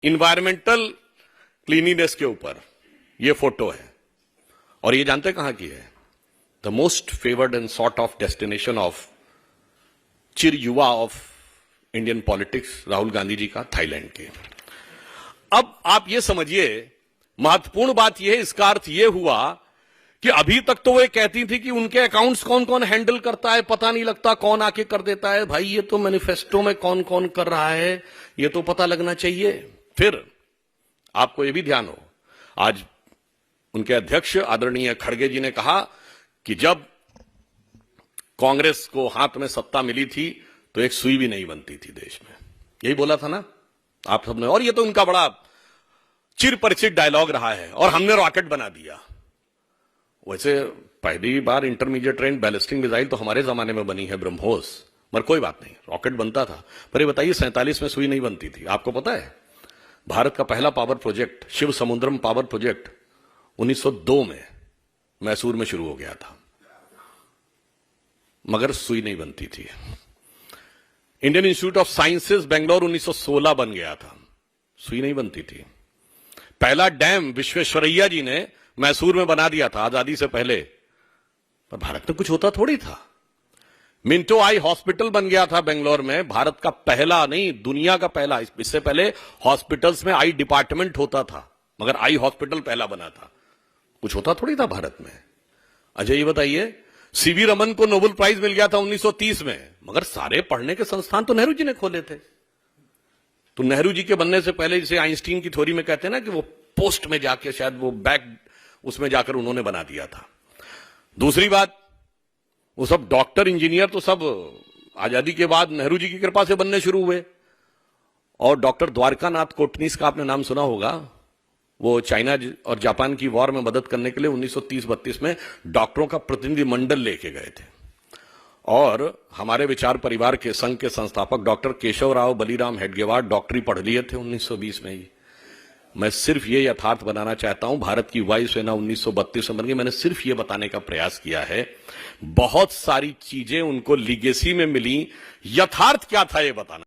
Environmental cleanliness के ऊपर ये फोटो है और ये जानते कहां की है? The most favoured and sort of destination of चिर युवा of Indian politics Rahul Gandhi ji का, थाईलैंड के। अब आप ये समझिए, महत्वपूर्ण बात यह है, इसका अर्थ यह हुआ कि अभी तक तो वे कहती थी कि उनके अकाउंट्स कौन कौन हैंडल करता है पता नहीं लगता, कौन आके कर देता है। भाई ये तो मैनिफेस्टो में कौन कौन कर रहा है ये तो पता लगना चाहिए। फिर आपको यह भी ध्यान हो, आज उनके अध्यक्ष आदरणीय खड़गे जी ने कहा कि जब कांग्रेस को हाथ में सत्ता मिली थी तो एक सुई भी नहीं बनती थी देश में। यही बोला था ना आप सबने, और ये तो उनका बड़ा चिर परिचित डायलॉग रहा है। और हमने रॉकेट बना दिया। वैसे पहली बार इंटरमीडिएट रेंज बैलिस्टिक मिसाइल तो हमारे जमाने में बनी है, ब्रह्मोस, मगर कोई बात नहीं, रॉकेट बनता था। पर ये बताइए 47 में सुई नहीं बनती थी। आपको पता है भारत का पहला पावर प्रोजेक्ट शिव समुद्रम पावर प्रोजेक्ट 1902 में मैसूर में शुरू हो गया था, मगर सुई नहीं बनती थी। Indian institute of sciences Bangalore 1916 बन गया था, सुई नहीं बनती थी। पहला डैम विश्वेश्वरैया जी ने मैसूर में बना दिया था आजादी से पहले, पर भारत में कुछ होता थोड़ी था। मिंटो आई हॉस्पिटल बन गया था बेंगलोर में, भारत का पहला नहीं दुनिया का पहला। इससे पहले हॉस्पिटल्स में आई डिपार्टमेंट होता था, मगर आई हॉस्पिटल पहला बना था। कुछ होता थोड़ी था भारत में। अच्छा ये बताइए, सीवी रमन को नोबेल प्राइज मिल गया था 1930 में, मगर सारे पढ़ने के संस्थान तो नेहरू जी ने खोले थे। तो नेहरू जी के बनने से पहले, जैसे आइंस्टीन की थ्योरी में कहते हैं ना कि वो पोस्ट में जाके शायद वो बैक उसमें जाकर उन्होंने बना दिया था। दूसरी बात, वो सब डॉक्टर इंजीनियर तो सब आजादी के बाद नेहरू जी की कृपा से बनने शुरू हुए। और डॉक्टर द्वारकानाथ कोटनीस का आपने नाम सुना होगा, वो चाइना और जापान की वॉर में मदद करने के लिए 1930-32 में डॉक्टरों का प्रतिनिधि मंडल लेके गए थे। और हमारे विचार परिवार के संघ के संस्थापक डॉक्टर केशवराव बलीराम हेडगेवार डॉक्टरी पढ़ लिए थे 1920 में ही। मैं सिर्फ ये यथार्थ बनाना चाहता हूं, भारत की वायुसेना 1932 में बन गई। मैंने सिर्फ ये बताने का प्रयास किया है, बहुत सारी चीजें उनको लीगेसी में मिली, यथार्थ क्या था ये बताना।